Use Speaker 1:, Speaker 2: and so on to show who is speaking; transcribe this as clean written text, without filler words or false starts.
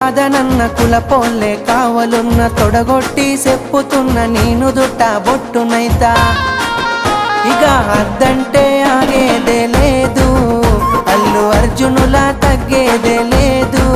Speaker 1: అదనన్న కులపోల్లే కావలున్న తొడగొట్టి చెప్పుతున్న నేను దుట్ట బొట్టునైతా ఇక అద్దంటే ఆగేదే లేదు అల్లు అర్జునులా తగ్గేదే లేదు